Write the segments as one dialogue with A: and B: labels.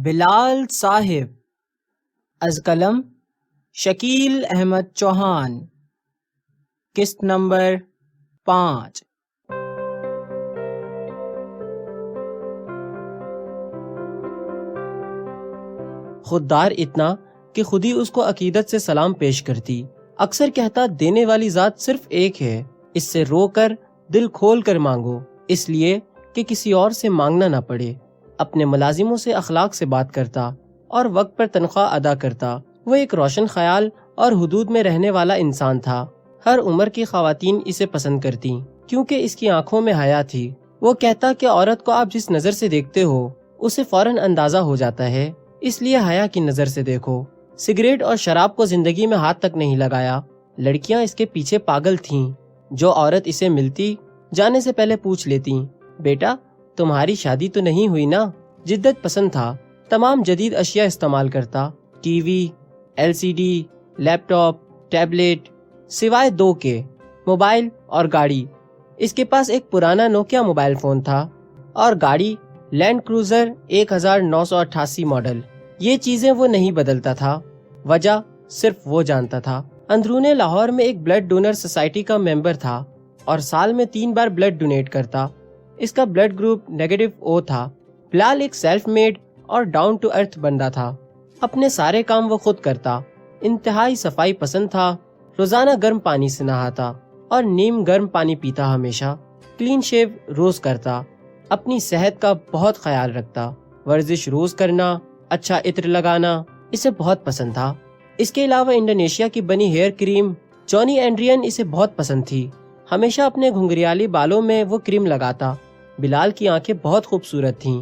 A: بلال صاحب، از قلم شکیل احمد چوہان، قسط نمبر 5۔ خوددار اتنا کہ خودی اس کو عقیدت سے سلام پیش کرتی۔ اکثر کہتا دینے والی ذات صرف ایک ہے، اس سے رو کر دل کھول کر مانگو، اس لیے کہ کسی اور سے مانگنا نہ پڑے۔ اپنے ملازموں سے اخلاق سے بات کرتا اور وقت پر تنخواہ ادا کرتا۔ وہ ایک روشن خیال اور حدود میں رہنے والا انسان تھا۔ ہر عمر کی خواتین اسے پسند کرتیں کیونکہ اس کی آنکھوں میں حیا تھی۔ وہ کہتا کہ عورت کو آپ جس نظر سے دیکھتے ہو اسے فوراً اندازہ ہو جاتا ہے، اس لیے حیا کی نظر سے دیکھو۔ سگریٹ اور شراب کو زندگی میں ہاتھ تک نہیں لگایا۔ لڑکیاں اس کے پیچھے پاگل تھیں۔ جو عورت اسے ملتی جانے سے پہلے پوچھ لیتی، بیٹا تمہاری شادی تو نہیں ہوئی نا؟ جدت پسند تھا، تمام جدید اشیاء استعمال کرتا، ٹی وی، LCD، لیپ ٹاپ، ٹیبلٹ، سوائے 2 کے، موبائل اور گاڑی۔ اس کے پاس ایک پرانا نوکیا موبائل فون تھا اور گاڑی لینڈ کروزر 1988 ماڈل۔ یہ چیزیں وہ نہیں بدلتا تھا، وجہ صرف وہ جانتا تھا۔ اندرون لاہور میں ایک بلڈ ڈونر سوسائٹی کا ممبر تھا اور سال میں 3 بار بلڈ ڈونیٹ کرتا۔ اس کا بلڈ گروپ -O تھا۔ بلال ایک سیلف میڈ اور ڈاؤن ٹو ارتھ بندہ تھا۔ اپنے سارے کام وہ خود کرتا، انتہائی صفائی پسند تھا، روزانہ گرم پانی سے نہاتا اور نیم گرم پانی پیتا، ہمیشہ کلین شیو روز کرتا، اپنی صحت کا بہت خیال رکھتا، ورزش روز کرنا، اچھا عطر لگانا اسے بہت پسند تھا۔ اس کے علاوہ انڈونیشیا کی بنی ہیئر کریم جونی اینڈرین اسے بہت پسند تھی، ہمیشہ اپنے گھنگریالی بالوں میں وہ کریم لگاتا۔ بلال کی آنکھیں بہت خوبصورت تھیں،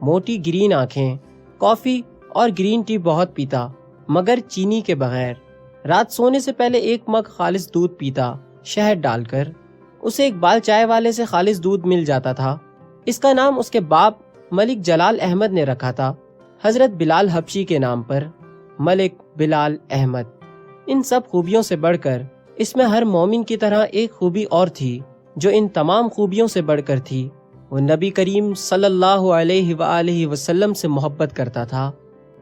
A: موٹی گرین آنکھیں۔ کافی اور گرین ٹی بہت پیتا مگر چینی کے بغیر۔ رات سونے سے پہلے 1 مگ خالص دودھ پیتا، شہد ڈال کر۔ اسے اقبال چائے والے سے خالص دودھ مل جاتا تھا۔ اس کا نام اس کے باپ ملک جلال احمد نے رکھا تھا، حضرت بلال حبشی کے نام پر، ملک بلال احمد۔ ان سب خوبیوں سے بڑھ کر اس میں ہر مومن کی طرح ایک خوبی اور تھی جو ان تمام خوبیوں سے بڑھ کر تھی۔ وہ نبی کریم صلی اللہ علیہ وآلہ وسلم سے محبت کرتا تھا۔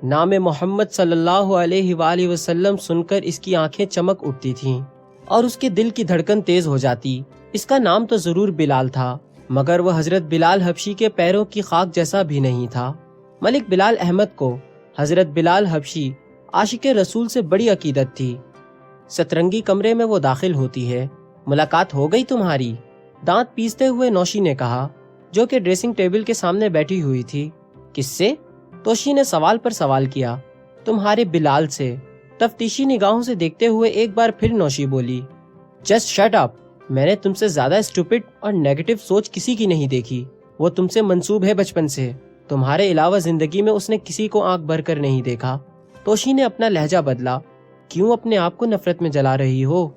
A: نام محمد صلی اللہ علیہ وآلہ وسلم سن کر اس کی آنکھیں چمک اٹھتی تھیں اور اس کے دل کی دھڑکن تیز ہو جاتی۔ اس کا نام تو ضرور بلال تھا مگر وہ حضرت بلال حبشی کے پیروں کی خاک جیسا بھی نہیں تھا۔ ملک بلال احمد کو حضرت بلال حبشی عاشق رسول سے بڑی عقیدت تھی۔ سترنگی کمرے میں وہ داخل ہوتی ہے۔ ملاقات ہو گئی تمہاری؟ دانت پیستے ہوئے نوشی نے کہا، جو کہ ڈریسنگ ٹیبل کے سامنے بیٹھی ہوئی تھی۔ کس سے؟ توشی نے سوال پر سوال کیا۔ تمہارے بلال سے۔ تفتیشی نگاہوں سے دیکھتے ہوئے ایک بار پھر نوشی بولی، جسٹ شٹ اپ، میں نے تم سے زیادہ اسٹوپڈ اور نیگیٹو سوچ کسی کی نہیں دیکھی۔ وہ تم سے منسوب ہے بچپن سے، تمہارے علاوہ زندگی میں اس نے کسی کو آنکھ بھر کر نہیں دیکھا۔ توشی نے اپنا لہجہ بدلا، کیوں اپنے آپ کو نفرت میں جلا رہی ہو؟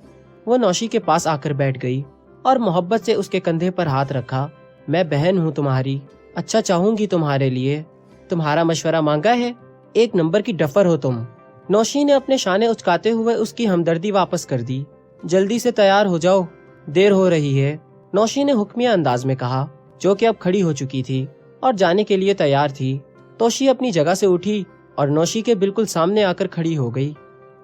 A: وہ نوشی کے پاس آ کر بیٹھ گئی اور محبت سے اس کے کندھے پر ہاتھ رکھا۔ میں بہن ہوں تمہاری، اچھا چاہوں گی تمہارے لیے، تمہارا مشورہ مانگا ہے، 1 نمبر کی ڈفر ہو تم۔ نوشی نے اپنے شانے اچکاتے ہوئے اس کی ہمدردی واپس کر دی۔ جلدی سے تیار ہو جاؤ، دیر ہو رہی ہے، نوشی نے حکمیہ انداز میں کہا، جو کہ اب کھڑی ہو چکی تھی اور جانے کے لیے تیار تھی۔ توشی اپنی جگہ سے اٹھی اور نوشی کے بالکل سامنے آ کر کھڑی ہو گئی۔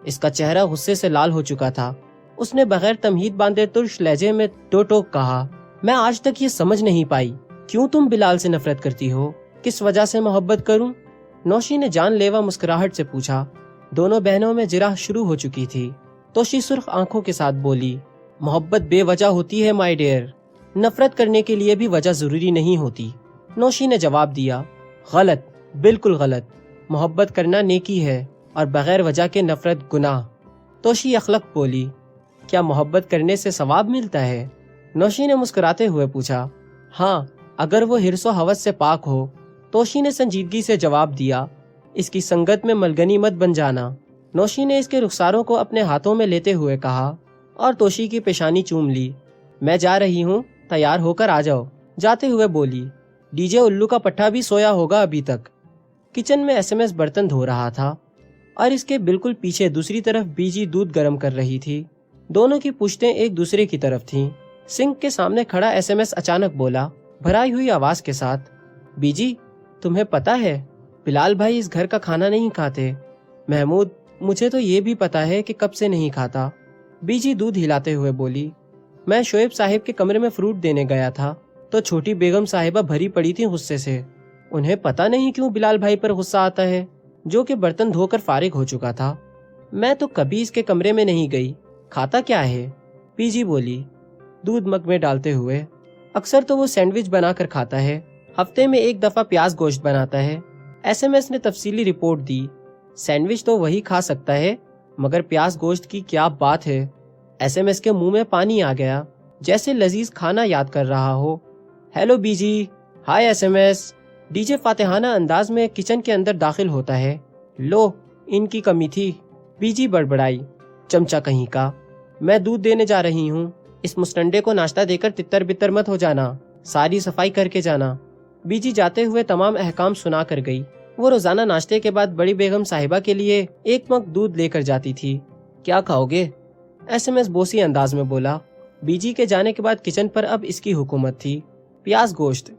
A: اس کا چہرہ غصے سے لال ہو چکا تھا۔ اس نے بغیر تمہید باندھے ترش لہجے میں 2 ٹوک کہا، میں آج تک یہ سمجھ نہیں پائی، کیوں تم بلال سے نفرت کرتی ہو؟ کس وجہ سے محبت کروں؟ نوشی نے جان لیوا مسکراہٹ سے پوچھا۔ دونوں بہنوں میں جرح شروع ہو چکی تھی۔ توشی سرخ آنکھوں کے ساتھ بولی، محبت بے وجہ ہوتی ہے مائی ڈیئر، نفرت کرنے کے لیے بھی وجہ ضروری نہیں ہوتی۔ نوشی نے جواب دیا، غلط، بالکل غلط، محبت کرنا نیکی ہے اور بغیر وجہ کے نفرت گناہ۔ توشی اخلق بولی، کیا محبت کرنے سے ثواب ملتا ہے؟ نوشی نے مسکراتے ہوئے پوچھا، ہاں اگر وہ حرص و ہوس سے پاک ہو۔ توشی نے سنجیدگی سے جواب دیا، اس کی سنگت میں ملگنی مت بن جانا۔ نوشی نے اس کے رخساروں کو اپنے ہاتھوں میں لیتے ہوئے کہا اور توشی کی پیشانی چوم لی۔ میں جا رہی ہوں، تیار ہو کر آ جاؤ۔ جاتے ہوئے بولی، ڈی جے الو کا پٹھا بھی سویا ہوگا ابھی تک۔ کچن میں SMS برتن دھو رہا تھا اور اس کے بالکل پیچھے دوسری طرف بیجی دودھ گرم کر رہی تھی۔ دونوں کی پشتیں ایک دوسرے کی طرف تھیں۔ سنک کے سامنے کھڑا SMS اچانک بولا بھرائی ہوئی آواز کے ساتھ، بیجی تمہیں پتہ ہے بلال بھائی اس گھر کا کھانا نہیں کھاتے۔ محمود مجھے تو یہ بھی پتا ہے کہ کب سے نہیں کھاتا، بی جی دودھ ہلاتے ہوئے بولی۔ میں شعیب صاحب کے کمرے میں فروٹ دینے گیا تھا تو چھوٹی بیگم صاحبہ بھری پڑی تھی غصے سے۔ انہیں پتہ نہیں کیوں بلال بھائی پر غصہ آتا ہے، جو کہ برتن دھو کر فارغ ہو چکا تھا۔ میں تو کبھی اس کے کمرے میں نہیں گئی، کھاتا کیا ہے؟ بی جی بولی دودھ مگ میں ڈالتے ہوئے۔ اکثر تو وہ سینڈوچ بنا کر کھاتا ہے، ہفتے میں ایک دفعہ پیاز گوشت بناتا ہے۔ ایس ایم ایس نے تفصیلی رپورٹ دی۔ سینڈوچ تو وہی کھا سکتا ہے، مگر پیاز گوشت کی کیا بات ہے۔ ایس ایم ایس کے منہ میں پانی آ گیا، جیسے لذیذ کھانا یاد کر رہا ہو۔ ہیلو بی جی، hi S M S. D J فاتحانہ انداز میں کچن کے اندر داخل ہوتا ہے۔ لو ان کی کمی تھی، بی جی بڑبڑائی، چمچا کہیں کا۔ میں دودھ دینے جا رہی ہوں، اس مسٹنڈے کو ناشتہ دے کر تتر بتر مت ہو جانا، ساری صفائی کر کے جانا۔ بی جی جاتے ہوئے تمام احکام سنا کر گئی۔ وہ روزانہ ناشتے کے بعد بڑی بیگم صاحبہ کے لیے ایک مگ دودھ لے کر جاتی تھی۔ کیا کھاؤ گے؟ ایس ایم ایس بوسی انداز میں بولا۔ بی جی کے جانے کے بعد کچن پر اب اس کی حکومت تھی۔ پیاز گوشت،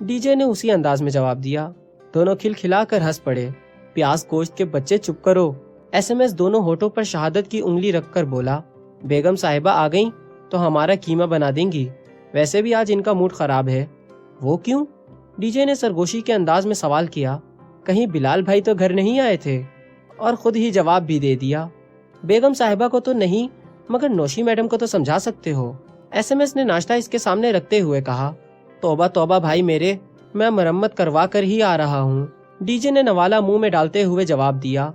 A: ڈی جے نے اسی انداز میں جواب دیا۔ دونوں کھلکھلا کر ہنس پڑے۔ پیاز گوشت کے بچے چپ کرو، ایس ایم ایس دونوں ہونٹوں پر شہادت کی انگلی رکھ کر بولا۔ بیگم صاحبہ آ گئیں تو ہمارا قیمہ بنا دیں گی، ویسے بھی آج ان کا موڈ خراب ہے۔ وہ کیوں؟ ڈی جے نے سرگوشی کے انداز میں سوال کیا۔ کہیں بلال بھائی تو گھر نہیں آئے تھے؟ اور خود ہی جواب بھی دے دیا۔ بیگم صاحبہ کو تو نہیں، مگر نوشی میڈم کو تو سمجھا سکتے ہو، ایس ایم ایس نے ناشتہ اس کے سامنے رکھتے ہوئے کہا۔ توبہ توبہ بھائی میرے، میں مرمت کروا کر ہی آ رہا ہوں، ڈی جے نے نوالا منہ میں ڈالتے ہوئے جواب دیا۔